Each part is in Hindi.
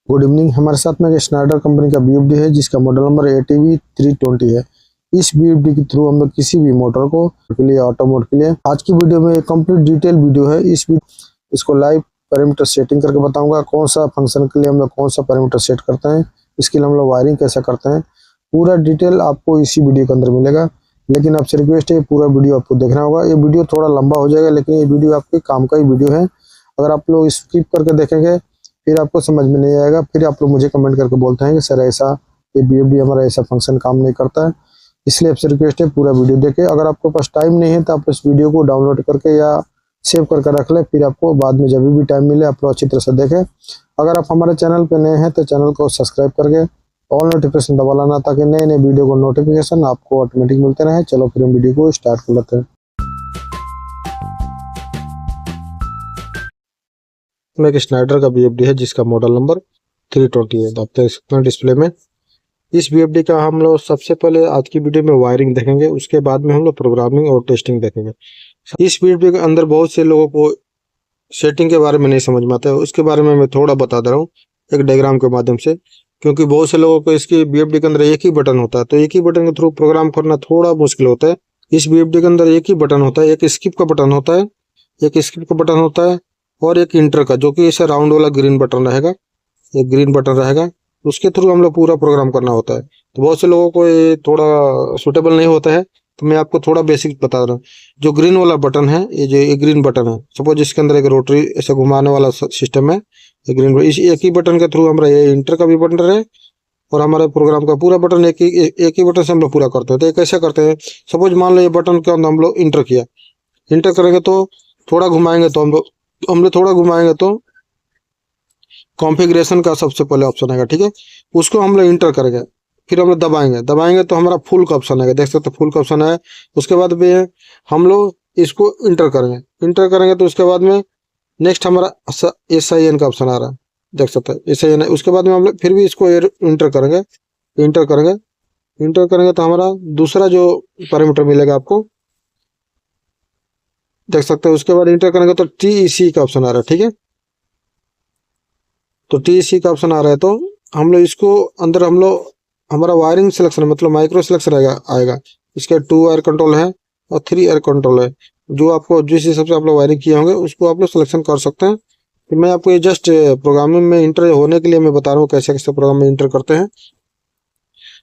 Good evening. हमारे साथ में स्नाइडर कंपनी का BFD है जिसका मॉडल नंबर ATV 320 है। इस BFD के थ्रू हम लोग किसी भी मोटर को के लिए, ऑटो मोड के लिए, आज की वीडियो में एक कंप्लीट डिटेल वीडियो है। इसको लाइव पैरामीटर सेटिंग करके बताऊंगा, कौन सा फंक्शन के लिए हम लोग कौन सा पैरामीटर सेट करते हैं, इसके लिए हम लोग वायरिंग कैसे करते हैं, पूरा डिटेल आपको इसी वीडियो के अंदर मिलेगा। लेकिन आपसे रिक्वेस्ट है, पूरा वीडियो आपको देखना होगा। ये वीडियो थोड़ा लंबा हो जाएगा, लेकिन ये वीडियो आपके काम का ही वीडियो है। अगर आप लोग स्किप करके देखेंगे फिर आपको समझ में नहीं आएगा, फिर आप लोग मुझे कमेंट करके बोलते हैं कि सर ऐसा ये BFD हमारा ऐसा फंक्शन काम नहीं करता है। इसलिए आपसे रिक्वेस्ट है, पूरा वीडियो देखें। अगर आपके पास टाइम नहीं है तो आप इस वीडियो को डाउनलोड करके या सेव करके रख लें, फिर आपको बाद में जब भी टाइम मिले आप लोग अच्छी तरह से देखें। अगर आप हमारे चैनल पर नए हैं तो चैनल को सब्सक्राइब करके ऑल नोटिफिकेशन दबा लाना, ताकि नए नए वीडियो को नोटिफिकेशन आपको ऑटोमेटिक मिलते रहे। चलो फिर हम वीडियो को स्टार्ट कर लेते हैं। एक स्नाइडर का BFD है जिसका मॉडल नंबर 320 है। आप देख सकते हैं डिस्प्ले में। इस BFD का हम लोग सबसे पहले आज की वीडियो में वायरिंग देखेंगे, उसके बाद में हम लोग प्रोग्रामिंग और टेस्टिंग देखेंगे। इस BFD के अंदर बहुत से लोगों को सेटिंग के बारे में नहीं समझ में आता है, उसके बारे में मैं थोड़ा बता दे रहा हूँ एक डायग्राम के माध्यम से। क्योंकि बहुत से लोगों को इसकी BFD के अंदर एक ही बटन होता है, तो एक ही बटन के थ्रू प्रोग्राम करना थोड़ा मुश्किल होता है। इस BFD के अंदर एक ही बटन होता है, एक स्किप का बटन होता है, एक स्किप का बटन होता है और एक इंटर का, जो कि इसे राउंड वाला ग्रीन बटन रहेगा, एक ग्रीन बटन रहेगा, उसके थ्रू हम लोग पूरा प्रोग्राम करना होता है। तो बहुत से लोगों को ये थोड़ा सुटेबल नहीं होता है, तो मैं आपको थोड़ा बेसिक बता रहा हूँ। जो ग्रीन वाला बटन है, ये जो एक ग्रीन बटन है, सपोज इसके अंदर एक रोटरी ऐसे घुमाने वाला सिस्टम है, ग्रीन, इस एक ही बटन के थ्रू हमारा ये इंटर का भी बटन रहे और हमारे प्रोग्राम का पूरा बटन एक ही बटन से हम लोग पूरा करते हैं। तो ये कैसे करते हैं, सपोज मान लो ये बटन के अंदर हम लोग इंटर किया, इंटर करेंगे तो थोड़ा घुमाएंगे तो हम लोग थोड़ा घुमाएंगे तो कॉन्फ़िगरेशन का सबसे पहले ऑप्शन आएगा, ठीक है। उसको हम लोग इंटर करेंगे, फिर हम लोग दबाएंगे तो हमारा फुल का ऑप्शन आएगा, देख सकते हैं फुल का ऑप्शन है। उसके बाद भी हम लोग इसको इंटर करेंगे तो उसके बाद में नेक्स्ट हमारा SIN का ऑप्शन आ रहा है, देख सकते हैं SIN है। उसके बाद में हम लोग फिर भी इसको इंटर करेंगे तो हमारा दूसरा जो पैरामीटर मिलेगा आपको, देख सकते हैं। उसके बाद इंटर करेंगे तो TEC का ऑप्शन आ रहा है, ठीक है। तो TEC का ऑप्शन आ रहा है तो हम लोग इसको अंदर हमारा वायरिंग सिलेक्शन मतलब माइक्रो सिलेक्शन आएगा। इसके 2 एयर कंट्रोल है और 3 एयर कंट्रोल है। जो आपको जिस हिसाब से आप लोग वायरिंग किए होंगे उसको आप लोग सिलेक्शन कर सकते हैं। तो मैं आपको ये जस्ट प्रोग्रामिंग में इंटर होने के लिए मैं बता रहा हूँ कैसे कैसे प्रोग्राम में इंटर करते हैं।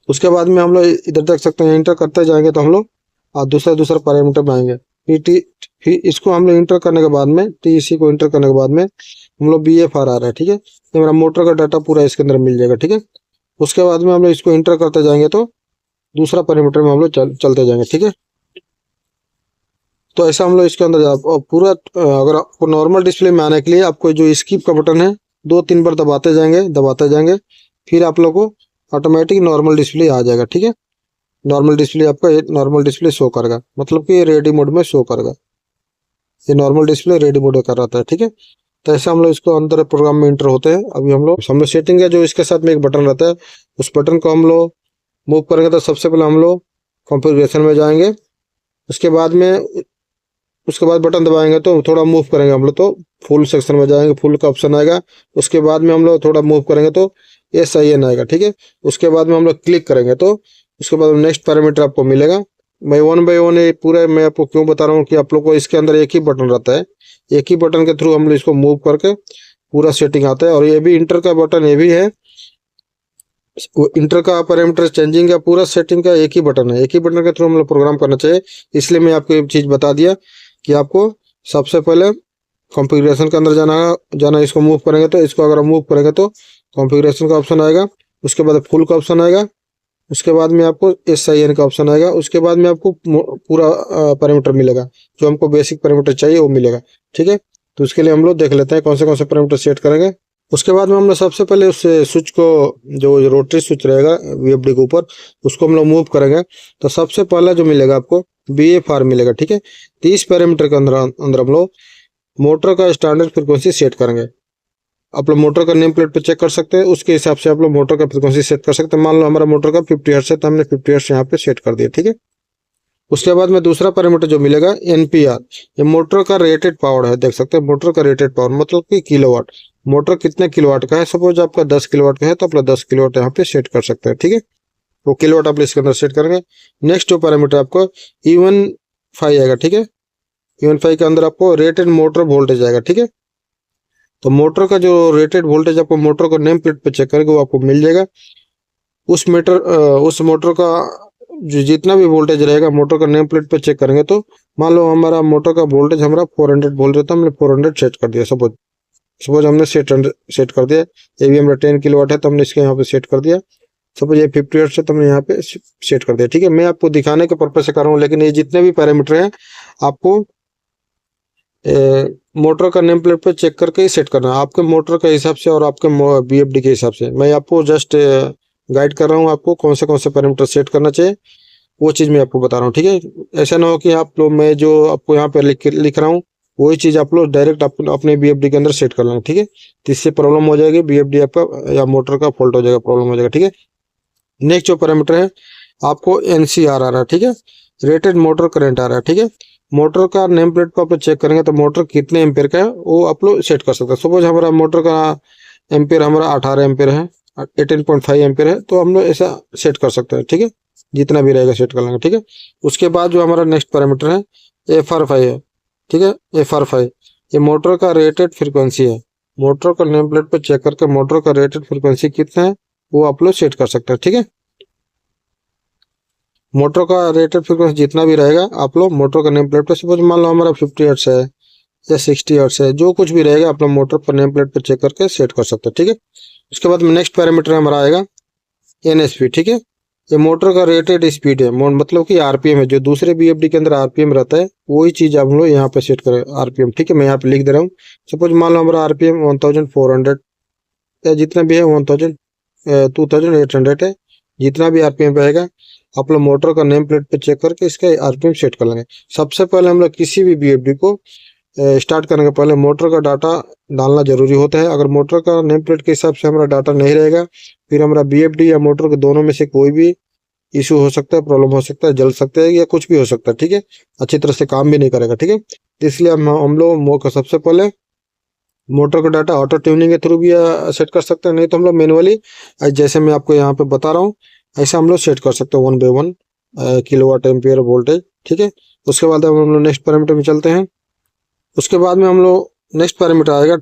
उसके बाद में हम लोग इधर देख सकते हैं, इंटर करते जाएंगे तो हम लोग दूसरा पैरामीटर में आएंगे। फिर इसको हम लोग इंटर करने के बाद में, TEC को इंटर करने के बाद में हम लोग BFR आ रहा है, ठीक है। तो मेरा मोटर का डाटा पूरा इसके अंदर मिल जाएगा, ठीक है। उसके बाद में हम लोग इसको इंटर करते जाएंगे तो दूसरा पैरामीटर में हम लोग चलते जाएंगे, ठीक है। तो ऐसा हम लोग इसके अंदर पूरा, अगर आपको नॉर्मल डिस्प्ले में आने के लिए आपको जो स्किप का बटन है 2-3 बार दबाते जाएंगे, फिर आप लोग को ऑटोमेटिक नॉर्मल डिस्प्ले आ जाएगा, ठीक है। नॉर्मल डिस्प्ले आपका नॉर्मल डिस्प्ले शो करेगा, मतलब कि रेडी मोड में शो करेगा। ये नॉर्मल डिस्प्ले रेडी मोड कर रहा था, ठीक है। तो ऐसे हम लोग इसको अंदर प्रोग्राम में इंटर होते हैं। अभी हम लोग सेटिंग है, जो इसके साथ में एक बटन रहता है, उस बटन को हम लोग मूव करेंगे तो सबसे पहले हम लोग कॉन्फ़िगरेशन में जाएंगे। उसके बाद बटन दबाएंगे तो थोड़ा मूव करेंगे हम लोग तो फुल सेक्शन में जाएंगे, फुल का ऑप्शन आएगा। उसके बाद में हम लोग थोड़ा मूव करेंगे तो SIN आएगा, ठीक है। उसके बाद में हम लोग क्लिक करेंगे तो उसके बाद नेक्स्ट पैरामीटर आपको मिलेगा। मैं 1 बाय 1 पूरा मैं आपको क्यों बता रहा हूँ कि आप लोग को इसके अंदर एक ही बटन रहता है, एक ही बटन के थ्रू हम लोग इसको मूव करके पूरा सेटिंग आता है। और ये भी इंटर का बटन ये भी है, इंटर का पैरामीटर चेंजिंग का पूरा सेटिंग का एक ही बटन है, एक ही बटन के थ्रू हम लोग प्रोग्राम करना चाहिए। इसलिए मैं आपको एक चीज़ बता दिया कि आपको सबसे पहले कॉन्फ़िगरेशन के अंदर जाना। इसको मूव करेंगे तो इसको अगर मूव करेंगे तो कॉन्फ़िगरेशन का ऑप्शन आएगा, उसके बाद फुल का ऑप्शन आएगा, उसके बाद में आपको SIN का ऑप्शन आएगा, उसके बाद में आपको पूरा पैरामीटर मिलेगा, जो हमको बेसिक पैरामीटर चाहिए वो मिलेगा, ठीक है। तो उसके लिए हम लोग देख लेते हैं कौन से पैरामीटर सेट करेंगे। उसके बाद में हम लोग सबसे पहले उस स्विच को, जो रोटरी स्विच रहेगा BFD के ऊपर, उसको हम लोग मूव करेंगे तो सबसे पहला जो मिलेगा आपको BFR मिलेगा, ठीक है। तो इस पैरामीटर के अंदर हम लोग मोटर का स्टैंडर्ड फ्रिक्वेंसी सेट करेंगे। आप लोग मोटर का नेम प्लेट पे चेक कर सकते हैं, उसके हिसाब से आप लोग मोटर का फ्रिक्वेंसी सेट कर सकते हैं। मान लो हमारा मोटर का 50 हर्ट्ज है तो हमने 50 हर्ट्ज यहाँ पे सेट कर दिया, ठीक है। उसके बाद में दूसरा पैरामीटर जो मिलेगा NPR, ये मोटर का रेटेड पावर है, देख सकते हैं मोटर का रेटेड पावर मतलब कि किलोवाट। मोटर कितने किलोवाट का है, सपोज आपका 10 किलोवाट का है तो आप 10 किलोवाट यहाँ पे सेट कर सकते हैं, ठीक है। वो किलोवाट आप इसके अंदर सेट करेंगे। नेक्स्ट जो पैरामीटर आपको E1 5 आएगा, ठीक है। E1 5 के अंदर आपको रेटेड मोटर वोल्टेज आएगा, ठीक है। तो मोटर का जो रेटेड वोल्टेज आपको मोटर को नेम प्लेट पे चेक करेंगे वो आपको मिल जाएगा। उस मोटर का जो जितना भी वोल्टेज रहेगा मोटर का नेम प्लेट पे चेक करेंगे तो मान लो हमारा मोटर का वोल्टेज हमारा 400 बोल रहा था, हमने 400 सेट कर दिया। सपोज हमने सेट कर दिया। ये भी हमारा 10 किलोवाट है तो हमने इसके यहाँ पे सेट कर दिया। सपोज ये 50 हर्ट्ज है तो हमने यहाँ पे सेट कर दिया, ठीक है। मैं आपको दिखाने के पर्पज से कर रहा हूँ, लेकिन ये जितने भी पैरामीटर हैं आपको मोटर का नेम प्लेट पे चेक करके ही सेट करना है, आपके मोटर के हिसाब से और आपके BFD के हिसाब से। मैं आपको जस्ट गाइड कर रहा हूँ आपको कौन से पैरामीटर सेट करना चाहिए, वो चीज़ मैं आपको बता रहा हूँ, ठीक है। ऐसा ना हो कि आप लोग मैं जो आपको यहाँ पे लिख रहा हूँ वही चीज़ आप लोग डायरेक्ट अपने BFD के अंदर सेट कर लेंगे, ठीक है। तो इससे प्रॉब्लम हो जाएगी, BFD आपका या मोटर का फॉल्ट हो जाएगा, प्रॉब्लम हो जाएगा, ठीक है। नेक्स्ट जो पैरामीटर है आपको NCR आ रहा है, ठीक है। रेटेड मोटर करंट आ रहा है, ठीक है। मोटर का नेम प्लेट पर आप लोग चेक करेंगे तो मोटर कितने एम्पेयर का है वो आप लोग सेट कर सकते हैं। सपोज हमारा मोटर का एम्पेयर हमारा 18 एम्पेयर है, 18.5 एम्पेयर है, तो हम लोग ऐसा सेट कर सकते हैं, ठीक है। जितना भी रहेगा सेट कर लेंगे, ठीक है। उसके बाद जो हमारा नेक्स्ट पैरामीटर है FR5 है, ठीक है। FR5 ये मोटर का रेटेड फ्रिक्वेंसी है। मोटर का नेम प्लेट पर चेक करके मोटर का रेटेड फ्रिक्वेंसी कितना है वो आप लोग सेट कर सकते हैं, ठीक है। मोटर का रेटेड फ्रिक्वेंसी जितना भी रहेगा आप लोग मोटर का नेम प्लेट पर, सपोज मान लो हमारा 50 हर्ट्ज है या 60 हर्ट्ज है, जो कुछ भी रहेगा आप लोग मोटर पर नेम प्लेट पर चेक करके सेट कर सकते हैं, ठीक है। उसके बाद नेक्स्ट पैरामीटर हमारा आएगा NSP, ठीक है। ये मोटर का रेटेड स्पीड है, मतलब कि RPM है। जो दूसरे BFD के अंदर RPM रहता है वही चीज आप लोग यहाँ पे सेट करें, RPM, ठीक है। मैं यहाँ पे लिख दे रहा हूँ। सपोज मान लो हमारा RPM 1400 या जितना भी है 2800 है, जितना भी RPM रहेगा आप लोग मोटर का नेम प्लेट पे चेक करके इसका RPM सेट कर लेंगे। सबसे पहले हम लोग किसी भी BFD को स्टार्ट करने के पहले मोटर का डाटा डालना जरूरी होता है। अगर मोटर का नेम प्लेट के हिसाब से हमारा डाटा नहीं रहेगा फिर हमारा BFD या मोटर के दोनों में से कोई भी इशू हो सकता है, प्रॉब्लम हो सकता है, जल सकता है या कुछ भी हो सकता है, ठीक है। अच्छी तरह से काम भी नहीं करेगा, ठीक है। तो इसलिए हम लोग सबसे पहले मोटर का डाटा ऑटो ट्यूनिंग के थ्रू भी सेट कर सकते हैं, नहीं तो हम लोग मैनुअली जैसे मैं आपको यहाँ पे बता रहा हूँ ऐसा हम लोग सेट कर सकते हैं 1 by 1 किलोवाट एम्पियर वोल्टेज, ठीक है। उसके बाद हम लोग नेक्स्ट पैरामीटर में चलते हैं। उसके बाद में हम लोग नेक्स्ट पैरामीटर आएगा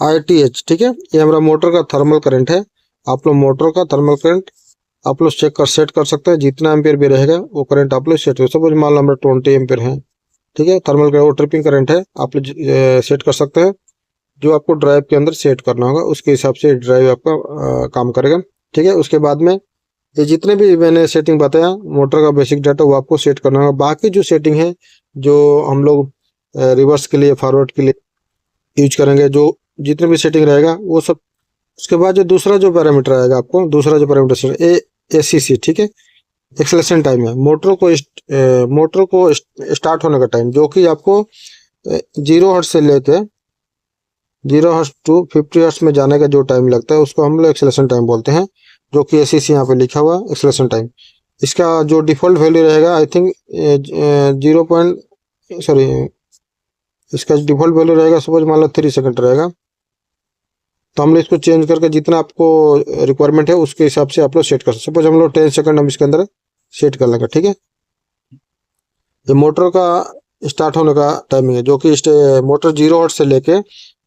ITH, ठीक है। ये हमारा मोटर का थर्मल करंट है। आप लोग मोटर का थर्मल करंट आप लोग सेट कर सकते हैं, जितना एम्पियर भी रहेगा वो करंट आप लोग सेट कर। सपोज मान लो हमारा 20 एम्पियर है, ठीक है। थर्मल का वो ट्रिपिंग करंट है, आप लोग सेट कर सकते हैं। जो आपको ड्राइव के अंदर सेट करना होगा उसके हिसाब से ड्राइव आपका काम करेगा, ठीक है। उसके बाद में ये जितने भी मैंने सेटिंग बताया मोटर का बेसिक डाटा वो आपको सेट करना होगा। बाकी जो सेटिंग है जो हम लोग रिवर्स के लिए फॉरवर्ड के लिए यूज करेंगे, जो जितने भी सेटिंग रहेगा वो सब। उसके बाद जो दूसरा जो पैरामीटर आएगा आपको, दूसरा जो पैरामीटर ACC, ठीक है। एक्सेलेरेशन टाइम है, मोटर को स्टार्ट होने का टाइम, जो कि आपको 0 हर्ट्ज से लेके 0 हर्ट्ज टू 50 हर्ट्ज में जाने का जो टाइम लगता है उसको हम लोग एक्सेलेरेशन टाइम बोलते हैं, जो कि ACC यहाँ पे लिखा हुआ है एक्सेलेरेशन टाइम। इसका जो डिफॉल्ट वैल्यू रहेगा आई थिंक इसका डिफॉल्ट वैल्यू रहेगा सपोज मान लो 3 सेकंड रहेगा, तो हम लोग इसको चेंज करके जितना आपको रिक्वायरमेंट है उसके हिसाब से आप लोग सेट कर सकते। सपोज हम लोग 10 सेकंड हम इसके अंदर सेट कर लेंगे, ठीक है। ये मोटर का स्टार्ट होने का टाइमिंग है, जो कि मोटर 0 हर्ट्ज से लेके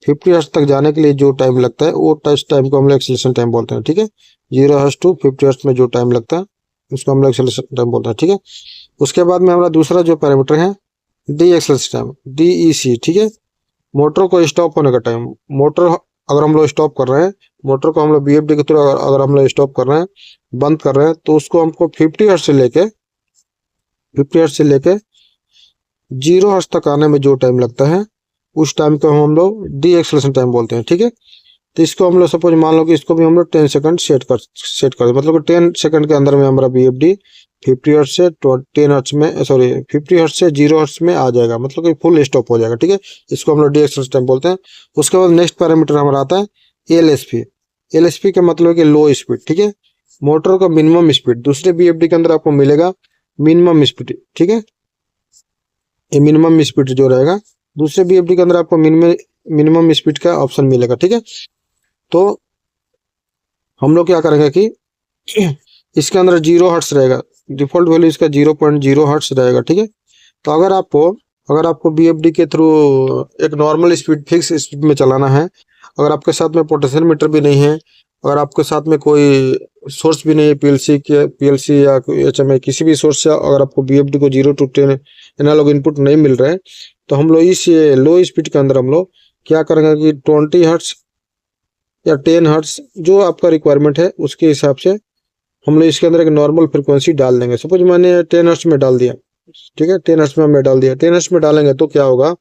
50 हर्ट्ज तक जाने के लिए जो टाइम लगता है वो टाइम को हम लोग एक्सेलेरेशन टाइम बोलते हैं, ठीक है। 0 हर्ट्ज टू 50 हर्ट्ज में जो टाइम लगता है उसको हम लोग एक्सेलेरेशन टाइम बोलते हैं, ठीक है। उसके बाद में हमारा दूसरा जो पैरामीटर है DEC टाइम, DEC, ठीक है। मोटर को स्टॉप होने का टाइम। मोटर अगर हम लोग स्टॉप कर रहे हैं, मोटर को हम लोग BFD के थ्रू अगर हम लोग स्टॉप कर रहे हैं, बंद कर रहे हैं, तो उसको हमको 50 हर्ट्ज से लेके 0 हर्ट्ज तक आने में जो टाइम लगता है उस टाइम को हम लोग DEC टाइम बोलते हैं, ठीक है। तो इसको हम लोग सपोज मान लो कि इसको भी हम लोग 10 सेकंड सेट कर मतलब कि 10 सेकंड के अंदर में हमारा BFD 50 हर्ट्ज से 10 हर्ट्ज में 50 हर्ट्ज से 0 हर्ट्ज में आ जाएगा, मतलब कि फुल स्टॉप हो जाएगा, ठीक है। इसको हम लोग DEC टाइम बोलते हैं। उसके बाद नेक्स्ट पैरामीटर हमारा आता है LSP का मतलब कि लो स्पीड, ठीक है। मोटर का मिनिमम स्पीड दूसरे BFD के अंदर आपको मिलेगा मिनिमम स्पीड, ठीक है। ये मिनिमम स्पीड जो रहेगा दूसरे BFD के अंदर आपको मिनिमम स्पीड का ऑप्शन मिलेगा। ठीक है, तो हम लोग क्या करेंगे कि इसके अंदर 0 हर्ट्स रहेगा, डिफॉल्ट वैल्यू इसका 0.0 हर्ट्स रहेगा। ठीक है, तो अगर आपको BFD के थ्रू एक नॉर्मल स्पीड, फिक्स स्पीड में चलाना है, अगर आपके साथ में पोटेंशियल मीटर भी नहीं है, अगर आपके साथ में कोई सोर्स भी नहीं है PLC या HMI किसी भी सोर्स से, अगर आपको BFD को 0 to 10 एनालॉग इनपुट नहीं मिल रहा है, तो हम लोग इस लो स्पीड के अंदर हम लोग क्या करेंगे कि 20 हर्ट्स या 10 हर्ट्स जो आपका रिक्वायरमेंट है उसके हिसाब से हम लोग इसके अंदर एक नॉर्मल फ्रिक्वेंसी डाल देंगे। सपोज मैंने 10 हर्ट्स में डाल दिया, ठीक है, 10 हर्ट्स में हमने डाल दिया। 10 हर्ट्स में डालेंगे तो क्या होगा,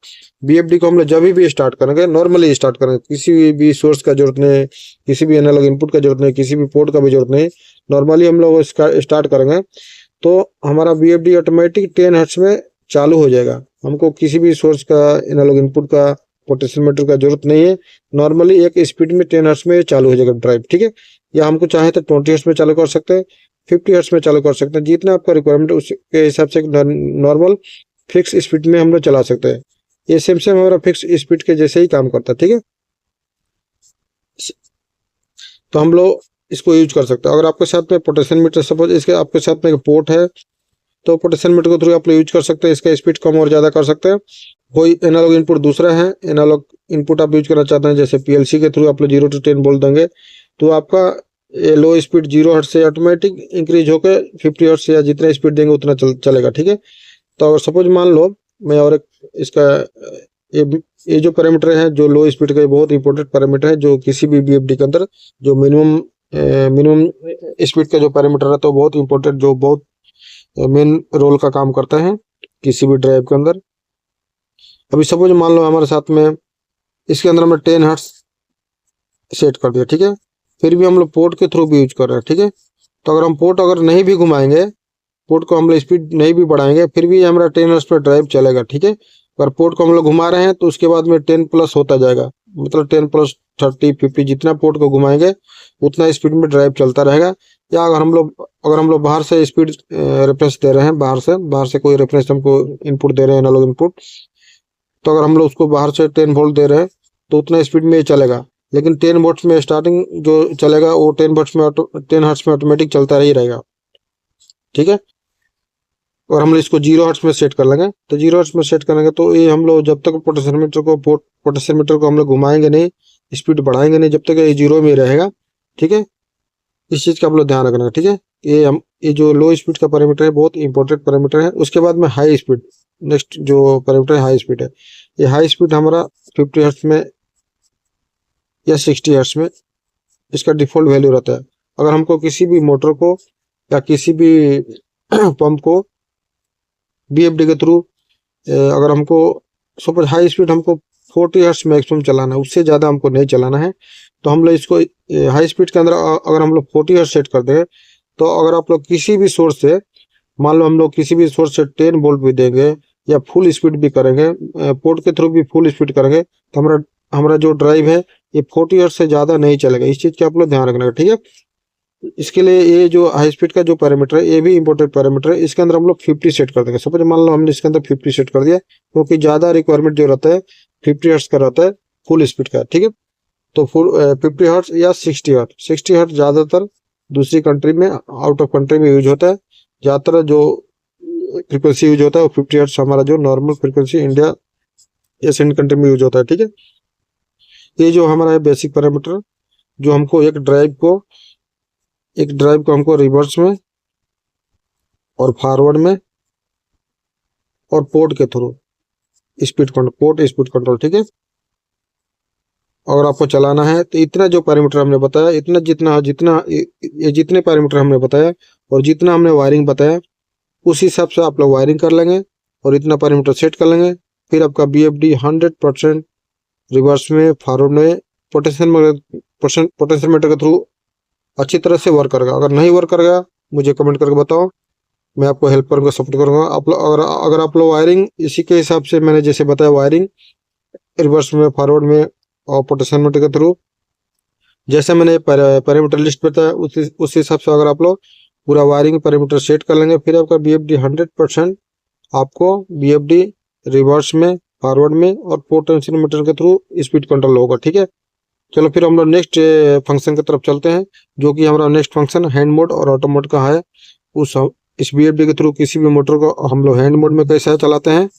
BFD को हम लोग जब भी स्टार्ट करेंगे नॉर्मली स्टार्ट करेंगे, किसी भी सोर्स का जरूरत नहीं, किसी भी एनालॉग इनपुट का जरूरत नहीं, किसी भी पोर्ट का भी जरूरत नहीं, नॉर्मली हम लोग इसका स्टार्ट करेंगे तो हमारा BFD ऑटोमेटिक 10 हर्ट्स में चालू हो जाएगा। हमको किसी भी सोर्स का एनालॉग इनपुट का पोटेंशियोमीटर का जरूरत नहीं है, नॉर्मली एक स्पीड में 10 हर्ट्स में चालू हो जाएगा ड्राइव। ठीक है, या हमको चाहे तो 20 हर्ट्स में चालू कर सकते हैं, 50 हर्ट्स में चालू कर सकते हैं, जितना आपका रिक्वायरमेंट है उसके हिसाब से नॉर्मल फिक्स स्पीड में हम लोग चला सकते हैं। ये सेम हमारा फिक्स स्पीड के जैसे ही काम करता है। ठीक है, तो हम लोग इसको यूज कर सकते हैं। अगर आपके साथ में पोटेंशियल मीटर, सपोज इसके आपके साथ में एक पोर्ट है, तो पोटेंशियल मीटर के थ्रू आप लोग यूज कर सकते हैं, इसका स्पीड कम और ज़्यादा कर सकते हैं। कोई एनालॉग इनपुट दूसरा है, एनालॉग इनपुट आप यूज करना चाहते हैं, जैसे PLC के थ्रू आप लोग 0 to 10 बोल देंगे, तो आपका लो स्पीड 0 हर्ट्ज से ऑटोमेटिक इंक्रीज होकर 50 हर्ट्ज या जितना स्पीड देंगे उतना चलेगा। ठीक है, तो अगर सपोज मान लो मैं और एक इसका ये जो पैरामीटर है, जो लो स्पीड का बहुत इंपॉर्टेंट पैरामीटर है, जो किसी भी BFD के अंदर जो मिनिमम स्पीड का जो पैरामीटर है, तो बहुत इंपॉर्टेंट, जो बहुत मेन रोल का काम करता है किसी भी ड्राइव के अंदर। अभी सपोज मान लो हमारे साथ में इसके अंदर हमने 10 हर्ट्ज सेट कर दिया। ठीक है, फिर भी हम लोग पोर्ट के थ्रू भी यूज कर रहे हैं। ठीक है, तो अगर हम पोर्ट अगर नहीं भी घुमाएंगे, पोर्ट को हम लोग स्पीड नहीं भी बढ़ाएंगे, फिर भी हमारा 10 हर्ट्ज पर ड्राइव चलेगा। ठीक है, अगर पोर्ट को हम लोग घुमा रहे हैं तो उसके बाद में 10 प्लस होता जाएगा, मतलब 10 प्लस 30 50 जितना पोर्ट को घुमाएंगे उतना स्पीड में ड्राइव चलता रहेगा। या अगर हम लोग बाहर से स्पीड रेफरेंस दे रहे हैं, बाहर से कोई रेफरेंस हमको इनपुट दे रहे हैं, एनालॉग इनपुट, तो अगर हम लोग उसको बाहर से 10 वोल्ट दे रहे हैं तो उतना स्पीड में चलेगा, लेकिन 10 वोल्ट में स्टार्टिंग जो चलेगा वो 10 हर्ट्ज में ऑटोमेटिक चलता ही रहेगा। ठीक है, और हम लोग इसको 0 हर्ट्ज में सेट कर लेंगे, तो 0 हर्ट्ज में सेट करेंगे तो ये हम लोग जब तक पोटेंशियल मीटर को हम लोग घुमाएंगे नहीं, स्पीड बढ़ाएंगे नहीं, जब तक ये 0 में रहेगा। ठीक है, इस चीज़ का आप लोग ध्यान रखना। ठीक है, ये जो लो स्पीड का पैरामीटर है बहुत इंपॉर्टेंट पैरामीटर है। उसके बाद में हाई स्पीड, नेक्स्ट जो पैरामीटर है हाई स्पीड है। ये हाई स्पीड हमारा 50 हर्ट्ज में या 60 हर्ट्ज में इसका डिफॉल्ट वैल्यू रहता है। अगर हमको किसी भी मोटर को या किसी भी पंप को BFD के थ्रू अगर हमको सपोज हाई स्पीड हमको 40 हर्ट्ज मैक्सिमम चलाना है, उससे ज़्यादा हमको नहीं चलाना है, तो हम लोग इसको हाई स्पीड के अंदर अगर हम लोग 40 हर्ट्ज सेट कर देंगे, तो अगर आप लोग किसी भी सोर्स से, मान लो हम लोग किसी भी सोर्स से 10 वोल्ट भी देंगे या फुल स्पीड भी करेंगे, पोर्ट के थ्रू भी फुल स्पीड करेंगे, तो हमारा जो ड्राइव है ये 40 हर्ट्ज से ज़्यादा नहीं चलेगा। इस चीज़ का आप लोग ध्यान रखना है। ठीक है, इसके लिए ये जो हाई स्पीड का जो पैरामीटर है ये भी इंपॉर्टेंट पैरामीटर है। इसके अंदर हम लोग 50 सेट कर देंगे। सपोज मान लो हमने इसके अंदर 50 सेट कर दिया, क्योंकि ज़्यादा रिक्वायरमेंट जो रहता है 50 हर्ट्ज का रहता है फुल स्पीड का। ठीक है, तो 50 हर्ट्ज या 60 हर्ट्ज ज़्यादातर दूसरी कंट्री में, आउट ऑफ कंट्री में यूज होता है। ज़्यादातर जो फ्रिक्वेंसी यूज होता है वो 50 हर्ट्ज हमारा जो normal frequency India Asian country में यूज होता है। ठीक है, ये जो हमारा है बेसिक पैरामीटर, जो हमको एक ड्राइव को हमको रिवर्स में और फॉरवर्ड में और पोर्ट के थ्रू स्पीड कंट्रोल। ठीक है, अगर आपको चलाना है तो इतना जो पैरामीटर हमने बताया, ये जितने पैरामीटर हमने बताया और जितना हमने वायरिंग बताया, उस हिसाब से आप लोग वायरिंग कर लेंगे और इतना पैरामीटर सेट कर लेंगे। फिर आपका BFD 100% रिवर्स में, फॉरवर्ड में, पोटेंशियल मीटर के थ्रू अच्छी तरह से वर्क करेगा। अगर नहीं वर्क करेगा मुझे कमेंट करके बताओ, मैं आपको हेल्प करूँगा, सपोर्ट करूँगा। अगर आप लोग वायरिंग इसी के हिसाब से मैंने जैसे बताया, वायरिंग रिवर्स में, फॉरवर्ड में और पोटेंशियल मीटर के थ्रू जैसे मैंने पैरामीटर लिस्ट बताया, उस हिसाब से अगर आप लोग पूरा वायरिंग पैरामीटर सेट कर लेंगे, फिर आपका BFD 100% आपको BFD रिवर्स में, फॉरवर्ड में, और पोटेंशियोमीटर के थ्रू स्पीड कंट्रोल होगा। ठीक है, चलो फिर हम लोग नेक्स्ट फंक्शन की तरफ चलते हैं, जो कि हमारा नेक्स्ट फंक्शन हैंड मोड और ऑटो मोड का है। इस BFD के थ्रू किसी भी मोटर को हम लोग हैंड मोड में कैसे चलाते हैं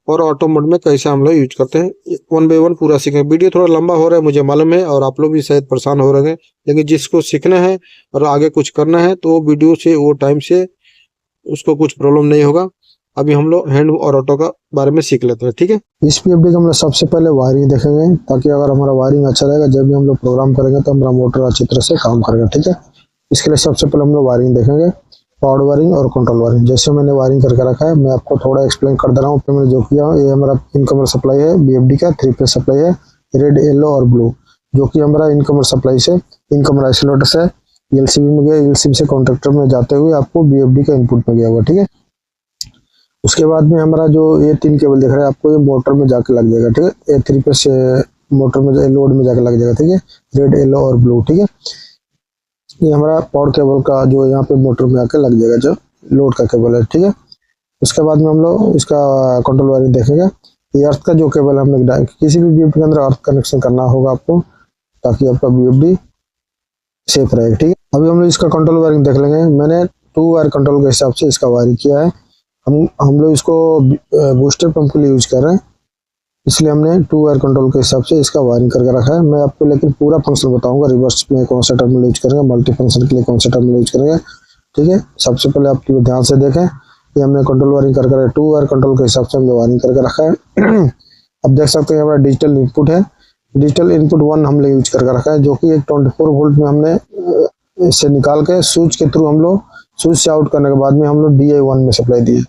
और ऑटो मोड में कैसे हम लोग यूज करते हैं, वन बाय वन पूरा सीखेंगे। वीडियो थोड़ा लंबा हो रहा है मुझे मालूम है, और आप लोग भी शायद परेशान हो रहे हैं, लेकिन जिसको सीखना है और आगे कुछ करना है तो वीडियो से वो टाइम से उसको कुछ प्रॉब्लम नहीं होगा। अभी हम लोग हैंड और ऑटो का बारे में सीख लेते हैं। ठीक है, इस BFD का हम लोग सबसे पहले वायरिंग देखेंगे, ताकि अगर हमारा वायरिंग अच्छा रहेगा, जब भी हम लोग प्रोग्राम करेंगे तो हमारा मोटर अच्छी तरह से काम करेगा। ठीक है, इसके लिए सबसे पहले हम लोग वायरिंग देखेंगे, पावर वायरिंग और कंट्रोल वायरिंग। जैसे मैंने वायरिंग करके रखा है, मैं आपको थोड़ा एक्सप्लेन कर दे रहा हूँ। फिर मैंने जो किया, ये हमारा इनकमर सप्लाई है BFD का, 3 फेज सप्लाई है, रेड, येलो और ब्लू, जो कि हमारा इनकमर सप्लाई से इनकमर आइसोलेटर से LCB में गया, LCB से कॉन्ट्रैक्टर में जाते हुए आपको BFD का इनपुट में गया हुआ। ठीक है, उसके बाद में हमारा जो ये 3 केबल दिख रहा है आपको, ये मोटर में जाके लग जाएगा। ठीक है, ये 3 फेज से मोटर में लोड में जाके लग जाएगा। ठीक है, रेड, येलो और ब्लू। ठीक है, ये हमारा पावर केबल का जो यहाँ पे मोटर में आके लग जाएगा, जो लोड का केबल है। ठीक है, उसके बाद में हम लोग इसका कंट्रोल वायरिंग देखेंगे। ये अर्थ का जो केबल है, हम लोग किसी भी BFD के अंदर अर्थ कनेक्शन करना होगा आपको, ताकि आपका BFD सेफ रहेगा। ठीक है, अभी हम लोग इसका कंट्रोल वायरिंग देख लेंगे। मैंने 2 वायर कंट्रोल के हिसाब से इसका वायरिंग किया है। हम लोग इसको बूस्टर पंप के लिए यूज कर रहे हैं, इसलिए हमने 2 वायर कंट्रोल के हिसाब से इसका वायरिंग करके रखा है। मैं आपको लेकिन पूरा फंक्शन बताऊंगा, रिवर्स में कौन सा टर्मिनल यूज करेंगे, मल्टी फंक्शन के लिए कौन सा टर्मिनल यूज करेंगे। ठीक है, सबसे पहले आप ध्यान से देखें, ये हमने कंट्रोल वायरिंग करके 2 वायर कंट्रोल के हिसाब से हमने वायरिंग करके रखा है। अब देख सकते हैं हमारा डिजिटल इनपुट है, डिजिटल इनपुट 1 हमने यूज करके रखा है, जो कि एक 24 वोल्ट में हमने इससे निकाल के स्विच के थ्रू हम लोग स्विच से आउट करने के बाद में हम लोग DI1 में सप्लाई दिए।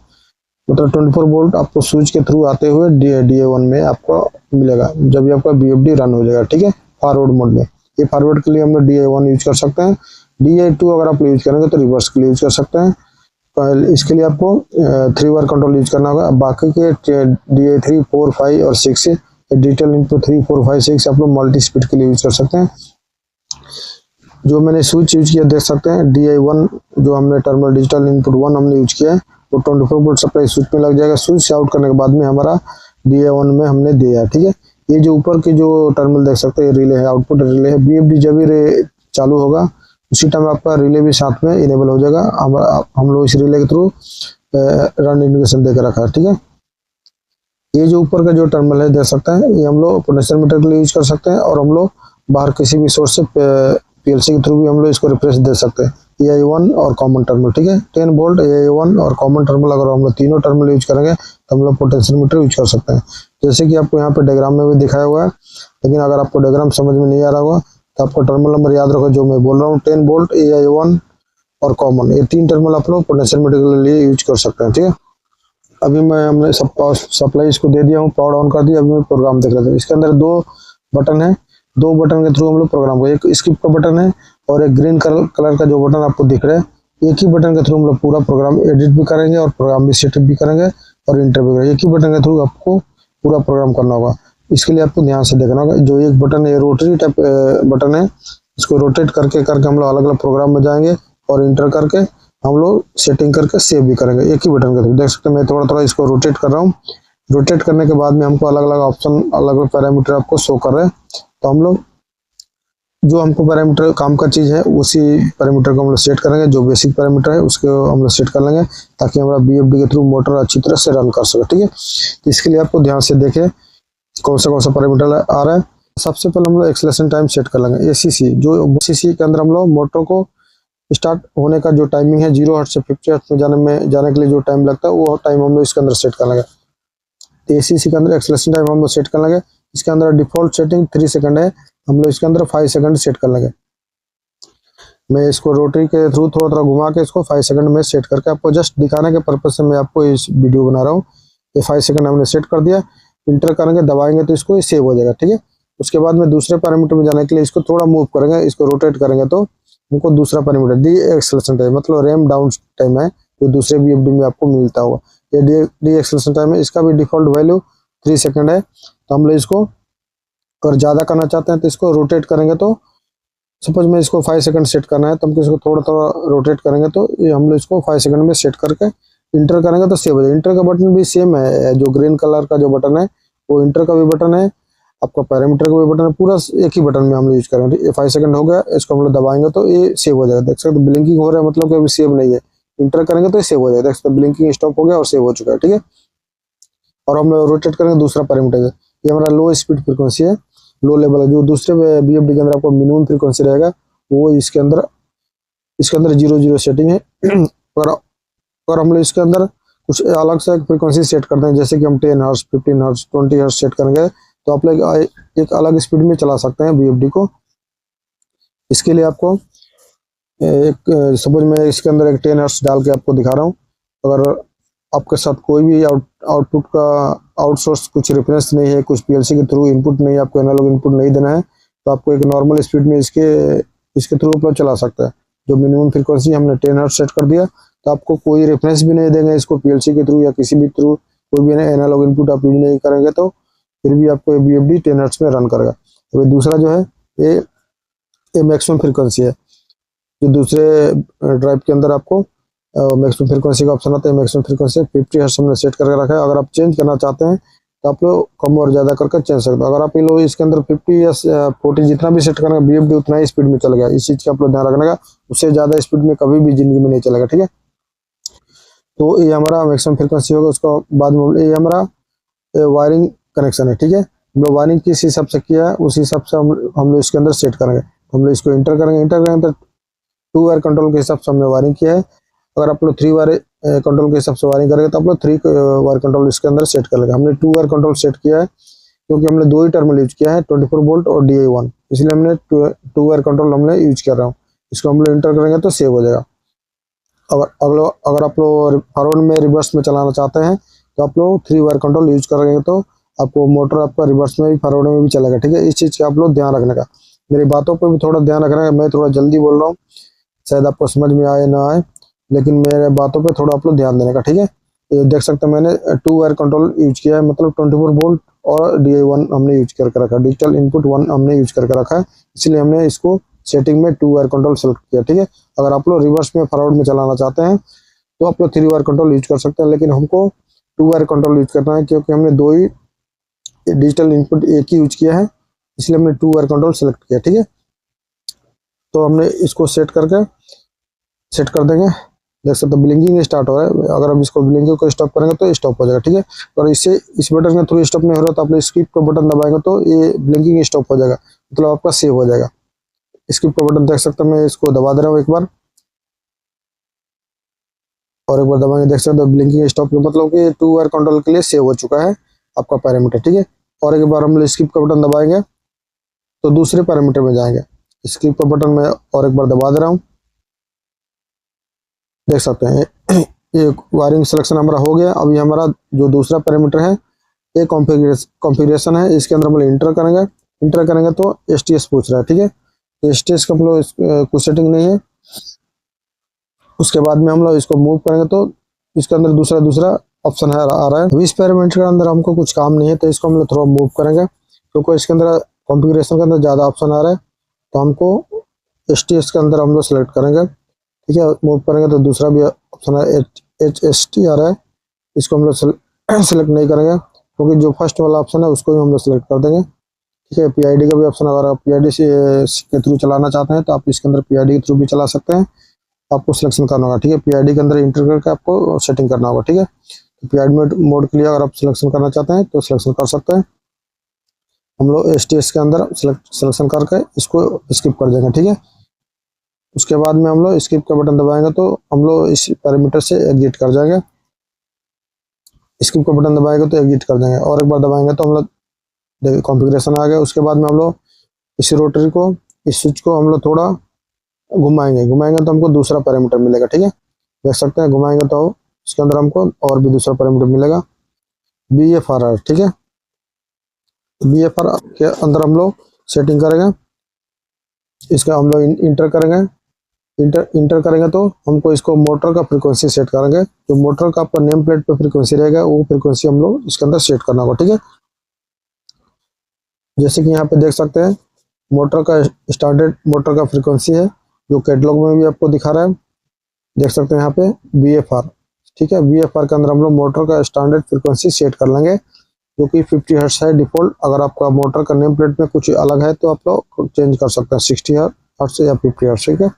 मतलब 24 वोल्ट आपको स्विच के थ्रू आते हुए DI1 में आपको मिलेगा, जब भी आपका BFD रन हो जाएगा। ठीक है, फॉरवर्ड मोड में। ये फॉरवर्ड के लिए हम लोग DI1 यूज कर सकते हैं। DI2 अगर आप यूज करेंगे तो रिवर्स के लिए यूज कर सकते हैं। इसके लिए आपको 3 वायर कंट्रोल यूज करना होगा। बाकी के DI3, 4, 5 और 6 डिजिटल इनपुट 3, 4, 5, 6 आप लोग मल्टी स्पीड के लिए यूज कर सकते हैं। जो मैंने स्विच यूज किया देख सकते हैं, DI1 जो हमने टर्मिनल डिजिटल इनपुट 1 हमने यूज किया है, वो 24 वोल्ट सप्लाई स्विच में लग जाएगा। स्विच से आउट करने के बाद में हमारा DI1 में हमने दिया। ठीक है, ये जो ऊपर के जो टर्मिनल देख सकते हैं, रिले है, आउटपुट रिले है। BFD जब भी चालू होगा उसी टाइम आपका रिले भी साथ में इनेबल हो जाएगा। हम लोग इस रिले के थ्रू रन इंडिकेशन देकर रखा है। ठीक है, ये जो ऊपर का जो टर्मिनल है देख सकते हैं, ये हम लोग पोटेंशियोमीटर के लिए यूज कर सकते हैं, और हम लोग बाहर किसी भी सोर्स से PLC के थ्रू भी हम लोग इसको रिफ्रेश दे सकते हैं। AI1 और कॉमन टर्मिनल। ठीक है, 10 वोल्ट AI1 और कॉमन टर्मिनल, अगर हम लोग तीनों टर्मिनल यूज करेंगे तो हम लोग पोटेंशियोमीटर यूज कर सकते हैं, जैसे कि आपको यहाँ पे डायग्राम में भी दिखाया हुआ है। लेकिन अगर आपको डायग्राम समझ में नहीं आ रहा होगा तो आपको टर्मिनल नंबर याद रखो जो मैं बोल रहा हूँ। 10 वोल्ट AI1 और कॉमन, ये 3 टर्मिनल आप लोग पोटेंशियोमीटर के लिए यूज कर सकते हैं। ठीक है, अभी हमने सप्लाई इसको दे दिया हूँ, पावर ऑन कर दिया। अभी मैं प्रोग्राम देख लेते हैं। इसके अंदर 2 बटन है, 2 बटन के थ्रू हम लोग प्रोग्राम को, एक स्किप का बटन है और एक ग्रीन कलर का जो बटन आपको दिख रहा है। एक ही बटन के थ्रू हम लोग पूरा प्रोग्राम एडिट भी करेंगे और प्रोग्राम भी सेटअप भी करेंगे और इंटर भी करेंगे। एक ही बटन के थ्रू आपको पूरा प्रोग्राम करना होगा। इसके लिए आपको ध्यान से देखना होगा, जो एक बटन है रोटरी टाइप बटन है, इसको रोटेट करके हम लोग अलग अलग प्रोग्राम में जाएंगे और इंटर करके हम लोग सेटिंग करके सेव भी करेंगे एक ही बटन के थ्रू। देख सकते हैं मैं थोड़ा थोड़ा इसको रोटेट कर रहा हूँ। रोटेट करने के बाद में हमको अलग अलग ऑप्शन, अलग अलग पैरामीटर आपको शो कर रहे हैं। तो हम लोग जो हमको पैरामीटर काम का चीज़ है उसी पैरामीटर को हम लोग सेट करेंगे। जो बेसिक पैरामीटर है उसको हम लोग सेट कर लेंगे, ताकि हमारा BFD के थ्रू मोटर अच्छी तरह से रन कर सके। ठीक है, तो इसके लिए आपको ध्यान से देखें कौन सा पैरामीटर आ रहा है। सबसे पहले हम लोग एक्सेलेरेशन टाइम सेट कर लेंगे। ACC, जो ACC के अंदर हम लोग मोटर को स्टार्ट होने का जो टाइमिंग है 0 हर्ट्ज से 50 हर्ट्ज में जाने के लिए जो टाइम लगता है, वो टाइम हम लोग इसके अंदर सेट कर लेंगे। तो ACC के अंदर एक्सेलेरेशन टाइम हम लोग सेट कर लेंगे। इसके अंदर डिफॉल्ट सेटिंग 3 सेकंड है, हम लोग इसके अंदर 5 सेकंड सेट कर लेंगे। मैं इसको रोटरी के थ्रू थोड़ा थोड़ा घुमा के इसको 5 सेकंड में सेट करके आपको जस्ट दिखाने के पर्पज से मैं आपको इस वीडियो बना रहा हूँ। ये 5 सेकंड हमने सेट कर दिया। इंटर करेंगे, दबाएंगे तो इसको सेव हो जाएगा। ठीक है, उसके बाद में दूसरे पैरामीटर में जाने के लिए इसको थोड़ा मूव करेंगे, इसको रोटेट करेंगे तो हमको दूसरा पैरामीटर डी एक्सेलेरेशन टाइम, मतलब रैम डाउन टाइम है, जो दूसरे BFD में आपको मिलता होगा। ये डी एक्सेलेरेशन टाइम है, इसका भी डिफॉल्ट वैल्यू 3 सेकंड है। तो हम लोग इसको अगर ज़्यादा करना चाहते हैं तो इसको रोटेट करेंगे। तो सपोज में इसको 5 सेकंड सेट करना है, तो हम इसको थोड़ा थोड़ा रोटेट करेंगे तो ये हम लोग इसको 5 सेकंड में सेट करके इंटर करेंगे तो सेव हो जाएगा। इंटर का बटन भी सेम है, जो ग्रीन कलर का जो बटन है वो इंटर का भी बटन है, आपका पैरामीटर का भी बटन है, पूरा एक ही बटन में हम लोग यूज करेंगे। ये 5 सेकंड हो गया, इसको हम लोग दबाएंगे तो ये सेव हो जाएगा। देख सकते हो ब्लिंकिंग हो रहा है, मतलब कि अभी सेव नहीं है। इंटर करेंगे तो ये सेव हो जाएगा। देख सकते हो ब्लिंकिंग स्टॉप हो गया और सेव हो चुका है, ठीक है। और हम लोग रोटेट करेंगे दूसरा पैरामीटर है, ये हमारा लो स्पीड फ्रीक्वेंसी है, लो लेवल है। जो दूसरे बीएफडी के अंदर आपको मिनिमम फ्रीक्वेंसी रहेगा वो इसके अंदर 00 सेटिंग है। और हम लोग इसके अंदर कुछ अलग से एक फ्रीक्वेंसी सेट करते हैं, जैसे कि हम 10 हर्ट्ज, 15 हर्ट्ज, 20 हर्ट्ज सेट करेंगे तो आप लोग एक अलग स्पीड में चला सकते हैं बीएफडी को। इसके लिए आपको एक सपोज मैं इसके अंदर एक 10 हर्ट्ज डाल के आपको दिखा रहा हूँ। अगर आपके साथ कोई भी आउटपुट का आउटसोर्स कुछ रेफरेंस नहीं है, कुछ पीएलसी के थ्रू इनपुट नहीं है, आपको एनालॉग इनपुट नहीं देना है, तो आपको एक नॉर्मल स्पीड में इसके थ्रू अपलोड चला सकता है। जो मिनिमम फ्रीक्वेंसी हमने 10 हर्ट्ज सेट कर दिया, तो आपको कोई रेफरेंस भी नहीं देंगे इसको पीएलसी के थ्रू या किसी भी थ्रू, कोई भी एनालॉग इनपुट आप यूज नहीं करेंगे तो फिर भी आपको बीएफडी 10 हर्ट्ज में रन करेगा। तो दूसरा जो है ये मैक्सिमम फ्रीक्वेंसी है। जो दूसरे ड्राइव के अंदर आपको मैक्सिमम फ्रीक्वेंसी का ऑप्शन आता है, मैक्सिमम फ्रीक्वेंसी 50 हर्ट्ज हमने सेट करके रखा है। अगर आप चेंज करना चाहते हैं तो आप लोग कम और ज़्यादा करके चेंज सकते हो। अगर आप ये लोग इसके अंदर 50 या 40 जितना भी सेट करेंगे बीएफडी उतना ही स्पीड में चलेगा। इस चीज़ का आप लोग ध्यान रखने का, उससे ज़्यादा स्पीड में कभी भी जिंदगी में नहीं चलेगा, ठीक है। तो ये हमारा मैक्सिमम फ्रीक्वेंसी होगा। उसका बाद में ये हमारा वायरिंग कनेक्शन है, ठीक है। हम लोग वायरिंग किस हिसाब से किया है उस हिसाब से हम लोग इसके अंदर सेट करेंगे। हम लोग इसको इंटर करेंगे तो 2 वायर कंट्रोल के हिसाब से हमने वायरिंग किया है। अगर आप लोग 3 वायर कंट्रोल के हिसाब से वायरिंग करेंगे तो आप लोग 3 वायर कंट्रोल इसके अंदर सेट कर लेंगे। हमने 2 वायर कंट्रोल सेट किया है क्योंकि हमने 2 ही टर्मिनल यूज किया है, 24 वोल्ट और DI1, इसलिए हमने 2 वायर कंट्रोल हमने यूज कर रहा हूँ। इसको हम लोग इंटर करेंगे तो सेव हो जाएगा। अगर आप लोग फॉरवर्ड में रिवर्स में चलाना चाहते हैं तो आप लोग 3 वायर कंट्रोल यूज करेंगे तो आपको मोटर आपका रिवर्स में भी फॉरवर्ड में भी चलेगा, ठीक है। इस चीज़ का आप लोग ध्यान रखने का, मेरी बातों पर भी थोड़ा ध्यान रखना है। मैं थोड़ा जल्दी बोल रहा हूँ, शायद आपको समझ में आए ना आए, लेकिन मेरे बातों पे थोड़ा आप लोग ध्यान देने का, ठीक है। ये देख सकते हैं मैंने 2 वायर कंट्रोल यूज किया है, मतलब 24 वोल्ट और DI1 हमने यूज करके रखा है, डिजिटल इनपुट 1 हमने यूज करके रखा है, इसलिए हमने इसको सेटिंग में 2 वायर कंट्रोल सेलेक्ट किया, ठीक है। अगर आप लोग रिवर्स में फॉरवर्ड में चलाना चाहते हैं तो आप लोग 3 वायर कंट्रोल यूज कर सकते हैं, लेकिन हमको 2 वायर कंट्रोल यूज करना है क्योंकि हमने 2 ही डिजिटल इनपुट एक ही यूज किया है, इसलिए हमने 2 वायर कंट्रोल सेलेक्ट किया, ठीक है। तो हमने इसको सेट कर देंगे। देख सकते हो ब्लिंकिंग स्टार्ट हो रहा है। अगर हम इसको ब्लिंकिंग को स्टॉप करेंगे तो स्टॉप हो जाएगा, ठीक है। और इससे इस बटन के थ्रू स्टॉप नहीं हो रहा तो आप स्किप का बटन दबाएंगे तो ये ब्लिंकिंग स्टॉप हो जाएगा, मतलब आपका सेव हो जाएगा। स्किप का बटन देख सकते हो, मैं इसको दबा दे रहा हूँ एक बार और एक बार दबाएंगे, देख सकते हो ब्लिंकिंग स्टॉप, मतलब कि 2 वायर कंट्रोल के लिए सेव हो चुका है आपका पैरामीटर, ठीक है। और एक बार हम लोग स्किप का बटन दबाएंगे तो दूसरे पैरामीटर में जाएंगे। स्किप का बटन मैं और एक बार दबा दे रहा हूँ, देख सकते हैं ये वायरिंग सिलेक्शन हमारा हो गया। अभी हमारा जो दूसरा पैरामीटर है ये कॉन्फ़िगरेशन है, इसके अंदर हम लोग इंटर करेंगे तो STS पूछ रहा है, ठीक है। तो STS का हम लोग कुछ सेटिंग नहीं है। उसके बाद में हम लोग इसको मूव करेंगे तो इसके अंदर दूसरा ऑप्शन आ रहा है। अभी इस पैरामीटर के अंदर हमको कुछ काम नहीं है तो इसको हम लोग थोड़ा मूव करेंगे क्योंकि इसके अंदर कॉन्फ़िगरेशन के अंदर ज़्यादा ऑप्शन आ रहा है, तो हमको STS के अंदर हम लोग सेलेक्ट करेंगे, ठीक है। मूव करेंगे तो दूसरा भी ऑप्शन है HST आ रहा है, इसको हम लोग सेलेक्ट नहीं करेंगे क्योंकि जो फर्स्ट वाला ऑप्शन है उसको ही हम लोग सेलेक्ट कर देंगे, ठीक है। PID का भी ऑप्शन, अगर आप PID के थ्रू चलाना चाहते हैं तो आप इसके अंदर PID के थ्रू भी चला सकते हैं, आपको सिलेक्शन करना होगा, ठीक है। PID के अंदर इंटर करके आपको सेटिंग करना होगा, ठीक है। तो PID मोड के लिए अगर आप सिलेक्शन करना चाहते हैं तो सिलेक्शन कर सकते हैं। हम लोग STS के अंदर सिलेक्शन करके इसको स्किप कर देंगे, ठीक है। उसके बाद में हम लोग स्किप का बटन दबाएंगे तो हम लोग इस पैरामीटर से एग्जिट कर जाएंगे। स्किप का बटन दबाएंगे तो एग्जिट कर देंगे और एक बार दबाएंगे तो हम लोग देखिए कॉन्फ़िगरेशन आ गया। उसके बाद में हम लोग इस रोटरी को, इस स्विच को हम लोग थोड़ा घुमाएंगे तो हमको दूसरा पैरामीटर मिलेगा, ठीक है। देख सकते हैं घुमाएंगे तो इसके अंदर हमको और भी दूसरा पैरामीटर मिलेगा, BFR, ठीक है। BFR के अंदर हम लोग सेटिंग करेंगे, इसका हम लोग इंटर करेंगे तो हमको इसको मोटर का फ्रीक्वेंसी सेट करेंगे। जो मोटर का आपका नेम प्लेट पे फ्रीक्वेंसी रहेगा वो फ्रीक्वेंसी हम लोग इसके अंदर सेट करना होगा, ठीक है। जैसे कि यहाँ पे देख सकते हैं मोटर का स्टैंडर्ड मोटर का फ्रीक्वेंसी है जो कैटलॉग में भी आपको दिखा रहा है, देख सकते हैं यहाँ पे BFR, ठीक है। BFR के अंदर हम लोग मोटर का स्टैंडर्ड फ्रीक्वेंसी सेट कर लेंगे। जो कि 50 हर्ट्ज है डिफ़ॉल्ट। अगर आपका मोटर का नेम प्लेट में कुछ अलग है तो आप लोग चेंज कर सकते हैं 60 हर्ट्ज या 50 हर्ट्ज, ठीक है।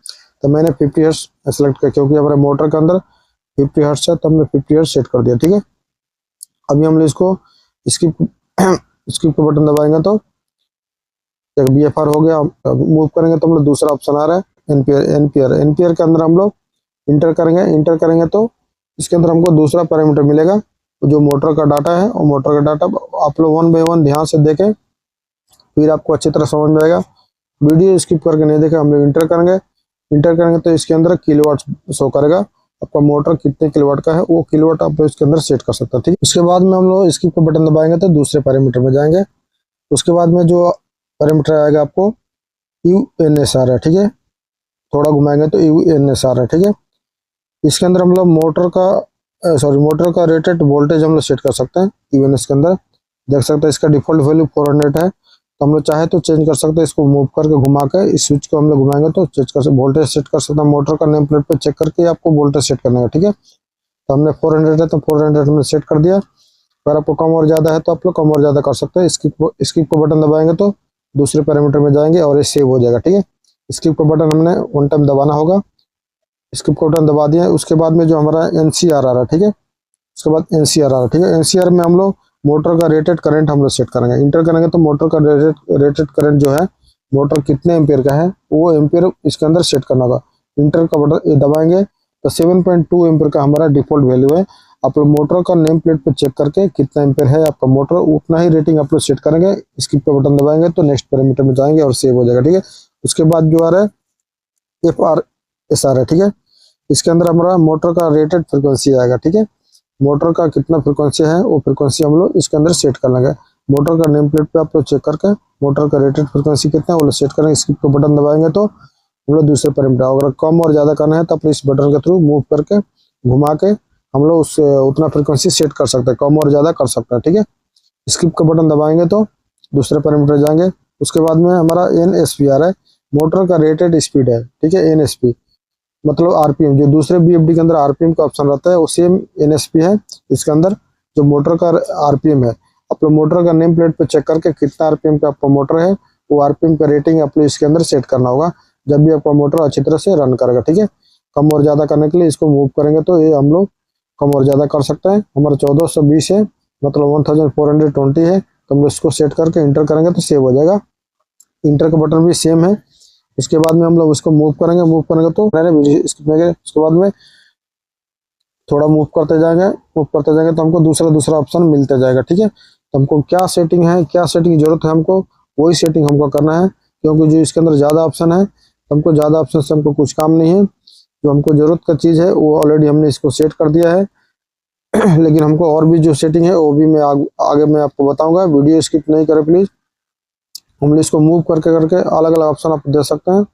तो मैंने 50 हर्ट्ज सेलेक्ट किया क्योंकि हमारे मोटर के अंदर 50 हर्ट्ज है, तो हमने 50 हर्ट्ज सेट कर दिया, ठीक है। अभी हम इसको स्किप स्किप का बटन दबाएंगे तो BFR हो गया। मूव करेंगे तो हम लोग दूसरा ऑप्शन आ रहा है एनपीआर के अंदर हम लोग इंटर करेंगे तो इसके अंदर हमको दूसरा पैरामीटर मिलेगा जो मोटर का डाटा है। और मोटर का डाटा आप लोग 1 बाय 1 ध्यान से देखें, फिर आपको अच्छी तरह समझ में आएगा। वीडियो स्किप करके नहीं देखें। हम लोग इंटर करेंगे तो इसके अंदर किलोवाट शो करेगा। आपका मोटर कितने किलोवाट का है वो किलोवाट आप लोग इसके अंदर सेट कर सकते हैं, ठीक है। उसके बाद में हम लोग स्किप का बटन दबाएंगे तो दूसरे पैरामीटर में जाएंगे। उसके बाद में जो पैरामीटर आएगा आपको UNSR है, ठीक है। थोड़ा घुमाएंगे तो UNSR है, ठीक है। इसके अंदर हम लोग मोटर का रेटेड वोल्टेज हम लोग सेट कर सकते हैं। UNS के अंदर देख सकते हैं इसका डिफॉल्ट वैल्यू 400 है, तो हम लोग चाहे तो चेंज कर सकते हैं। इसको मूव करके घुमा के इस स्विच को हम लोग घुमाएंगे तो चेंज कर सकते, वोल्टेज सेट कर सकते हैं। मोटर का नेम प्लेट पे चेक करके आपको वोल्टेज सेट करना है, ठीक है। तो हमने 400 है तो 400 हमने सेट कर दिया। अगर आपको कम और ज़्यादा है तो आप लोग कम और ज़्यादा कर सकते हैं। स्किप को बटन दबाएंगे तो दूसरे पैरामीटर में जाएंगे और ये सेव हो जाएगा, ठीक है। स्किप का बटन हमने 1 टाइम दबाना होगा। स्किप का बटन दबा दिया। उसके बाद में जो हमारा NCR आ रहा है, ठीक है। उसके बाद NCR आ रहा है, ठीक है। NCR में हम लोग मोटर का रेटेड करंट हम लोग सेट करेंगे। इंटर करेंगे तो मोटर का रेटेड करंट जो है मोटर कितने एम्पियर का है वो एम्पियर इसके अंदर सेट करना होगा। इंटर का बटन दबाएंगे तो 7.2 एम्पियर का हमारा डिफॉल्ट वैल्यू है। आप लोग मोटर का नेम प्लेट पे चेक करके कितना एम्पियर है आपका मोटर, उतना ही रेटिंग आप लोग सेट करेंगे। स्किप का बटन दबाएंगे तो नेक्स्ट पैरामीटर में जाएंगे और सेव हो जाएगा, ठीक है। उसके बाद जो आ रहा है FRS है, ठीक है। इसके अंदर हमारा मोटर का रेटेड फ्रिक्वेंसी आएगा, ठीक है। मोटर का कितना फ्रिक्वेंसी है वो फ्रिक्वेंसी हम लोग इसके अंदर सेट कर लेंगे। मोटर का नेम प्लेट पे आप लोग चेक करके मोटर का रेटेड फ्रिक्वेंसी कितना है वो लोग सेट करेंगे। स्किप का बटन दबाएंगे तो हम लोग दूसरे पैरामीटर, अगर कम और ज़्यादा करना है तो अपने इस बटन के थ्रू मूव करके घुमा के हम लोग उस उतना फ्रिक्वेंसी सेट कर सकते हैं, कम और ज़्यादा कर सकते हैं, ठीक है। स्किप का बटन दबाएंगे तो दूसरे पैरामीटर जाएंगे। उसके बाद में हमारा NSP आ रहा है, मोटर का रेटेड स्पीड है, ठीक है। NSP मतलब RPM, जो दूसरे BFD के अंदर RPM का ऑप्शन रहता है वो सेम NSP है इसके अंदर, जो मोटर का RPM है। आप लोग मोटर का नेम प्लेट पे चेक करके कितना RPM का आपका मोटर है वो RPM का रेटिंग आप लोग इसके अंदर सेट करना होगा जब भी आपका मोटर अच्छी तरह से रन करेगा, ठीक है। कम और ज़्यादा करने के लिए इसको मूव करेंगे तो ये हम लोग कम और ज़्यादा कर सकते हैं। हमारा 1420 है मतलब 1420 है, तो हम लोग इसको सेट करके इंटर करेंगे तो सेव हो जाएगा। इंटर का बटन भी सेम है। उसके बाद में हम लोग उसको मूव करेंगे तो उसके बाद में थोड़ा मूव करते जाएंगे तो हमको दूसरा ऑप्शन मिलता जाएगा, ठीक है। तो हमको क्या सेटिंग की जरूरत है, हमको वही सेटिंग हमको करना है, क्योंकि जो इसके अंदर ज़्यादा ऑप्शन है तो हमको ज़्यादा ऑप्शन से हमको कुछ काम नहीं है। जो हमको ज़रूरत का चीज़ है वो ऑलरेडी हमने इसको सेट कर दिया है लेकिन हमको और भी जो सेटिंग है वो भी मैं आगे मैं आपको बताऊंगा। वीडियो स्किप नहीं करें प्लीज़। हम लोग इसको मूव करके अलग अलग ऑप्शन आप दे सकते हैं।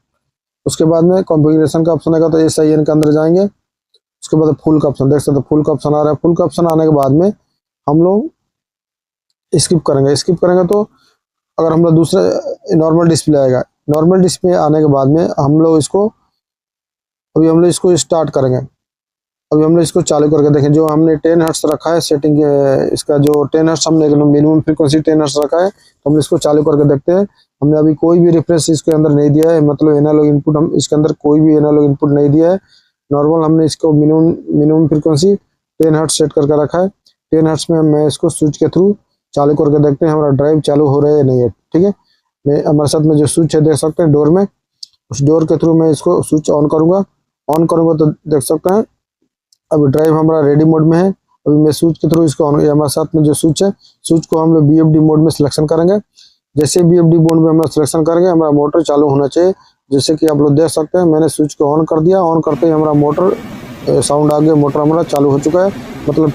उसके बाद में कॉन्फ़िगरेशन का ऑप्शन आएगा तो SIN के अंदर जाएंगे। उसके बाद फुल का ऑप्शन देख सकते हैं, फुल का ऑप्शन आ रहा है। फुल का ऑप्शन आने के बाद में हम लोग स्किप करेंगे तो अगर हम लोग दूसरे नॉर्मल डिस्प्ले आएगा। नॉर्मल डिस्प्ले आने के बाद में हम लोग इसको स्टार्ट करेंगे। अभी हम लोग इसको चालू करके देखें। जो हमने 10 हर्ट्ज रखा है सेटिंग, इसका जो 10 हर्ट्ज हमने मिनिमम फ्रीक्वेंसी 10 हर्ट्ज रखा है, तो हम इसको चालू करके देखते हैं। हमने अभी कोई भी रेफरेंस इसके अंदर नहीं दिया है, मतलब एनालॉग इनपुट हम इसके अंदर कोई भी एनालॉग इनपुट नहीं दिया है। नॉर्मल हमने इसको मिनिमम फ्रीक्वेंसी 10 हर्ट्ज सेट करके रखा है। 10 हर्ट्ज में मैं इसको स्विच के थ्रू चालू करके देखते हैं हमारा ड्राइव चालू हो रहा है या नहीं है, ठीक है। मैं हमारे साथ में जो स्विच है देख सकते हैं डोर में, उस डोर के थ्रू मैं इसको स्विच ऑन करूँगा तो देख सकते हैं अभी ड्राइव हमारा रेडी मोड में है। अभी मैं स्विच के थ्रू इसको ऑन, हमारे साथ में जो स्विच है, स्विच को हम लोग BFD मोड में सिलेक्शन करेंगे। जैसे BFD मोड में हम लोग सिलेक्शन करेंगे हमारा मोटर चालू होना चाहिए। जैसे कि आप लोग देख सकते हैं मैंने स्विच को ऑन कर दिया। ऑन करते ही हमारा मोटर साउंड आ गया, मोटर हमारा चालू हो चुका है। मतलब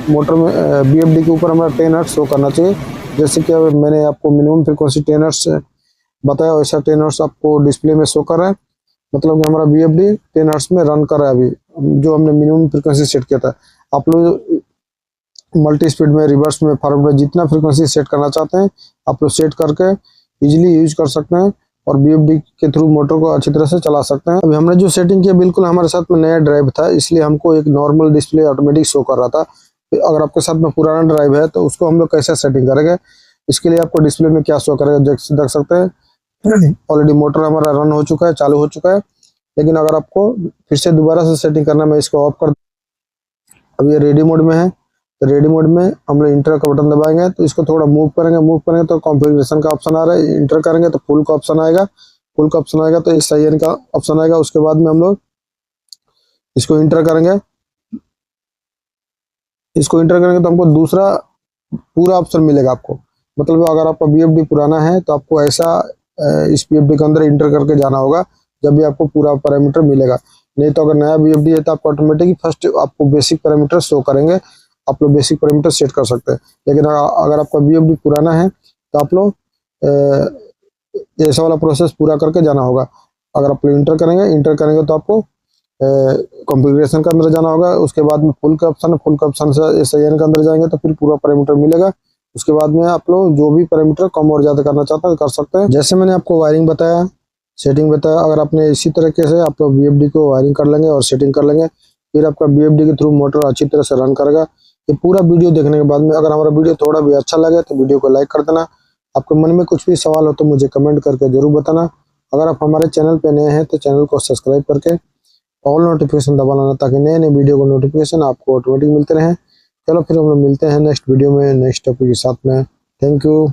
मोटर में BFD के ऊपर हमारा 10 हर्ट्ज शो करना चाहिए। जैसे कि मैंने आपको मिनिमम फ्रिक्वेंसी 10 हर्ट्ज बताया, वैसा 10 हर्ट्ज आपको डिस्प्ले में शो कर रहा है। मतलब कि हमारा BFD 10 हर्ट्ज में रन कर रहा है अभी, जो हमने मिनिमम फ्रिक्वेंसी सेट किया था। आप लोग मल्टी स्पीड में, रिवर्स में, फॉरवर्ड में जितना फ्रिक्वेंसी सेट करना चाहते हैं आप लोग सेट करके इजीली यूज कर सकते हैं और BFD के थ्रू मोटर को अच्छी तरह से चला सकते हैं। अभी हमने जो सेटिंग किया बिल्कुल हमारे साथ में नया ड्राइव था, इसलिए हमको एक नॉर्मल डिस्प्ले ऑटोमेटिक शो कर रहा था। अगर आपके साथ में पुराना ड्राइव है तो उसको हम लोग कैसे सेटिंग करेंगे, इसके लिए आपको डिस्प्ले में क्या शो करेगा देख सकते हैं। ऑलरेडी मोटर हमारा रन हो चुका है, चालू हो चुका है। लेकिन अगर आपको फिर से दोबारा से सेटिंग करना, मैं इसको ऑफ कर, अब ये रेडी मोड में है, तो रेडी मोड में हम लोग इंटर का बटन दबाएंगे तो इसको थोड़ा मूव करेंगे तो कॉन्फ़िगरेशन का ऑप्शन आ रहा है। इंटर करेंगे तो फुल का ऑप्शन आएगा, फुल का ऑप्शन आएगा तो SIN का ऑप्शन आएगा। उसके बाद में हम लोग इसको इंटर करेंगे, तो हमको दूसरा पूरा ऑप्शन मिलेगा आपको। मतलब अगर आपका BFD पुराना है तो आपको ऐसा इस BFD के अंदर इंटर करके जाना होगा, जब भी आपको पूरा पैरामीटर मिलेगा। नहीं तो अगर नया BFD है तो आपको ऑटोमेटिक फर्स्ट आपको बेसिक पैरामीटर शो करेंगे, आप लोग बेसिक पैरामीटर सेट कर सकते हैं। लेकिन अगर आपका BFD पुराना है तो आप लोग ऐसा वाला प्रोसेस पूरा करके जाना होगा। अगर आप लोग इंटर करेंगे तो आपको कॉन्फ़िगरेशन के अंदर जाना होगा। उसके बाद में फुल का ऑप्शन है, फुल का ऑप्शन से SIN के अंदर जाएंगे तो फिर पूरा पैरामीटर मिलेगा। उसके बाद में आप लोग जो भी पैरामीटर कम और ज़्यादा करना चाहते हैं कर सकते हैं। जैसे मैंने आपको वायरिंग बताया, सेटिंग बताया, अगर आपने इसी तरीके से आप लोग BFD को वायरिंग कर लेंगे और सेटिंग कर लेंगे, फिर आपका BFD के थ्रू मोटर अच्छी तरह से रन करेगा। ये पूरा वीडियो देखने के बाद में अगर हमारा वीडियो थोड़ा भी अच्छा लगे तो वीडियो को लाइक कर देना। आपके मन में कुछ भी सवाल हो तो मुझे कमेंट करके जरूर बताना। अगर आप हमारे चैनल पे नए हैं तो चैनल को सब्सक्राइब करके ऑल नोटिफिकेशन दबा लेना, ताकि नए नए वीडियो को नोटिफिकेशन आपको ऑटोमेटिक मिलते रहें। चलो फिर हम लोग मिलते हैं नेक्स्ट वीडियो में नेक्स्ट टॉपिक के साथ में। Thank you.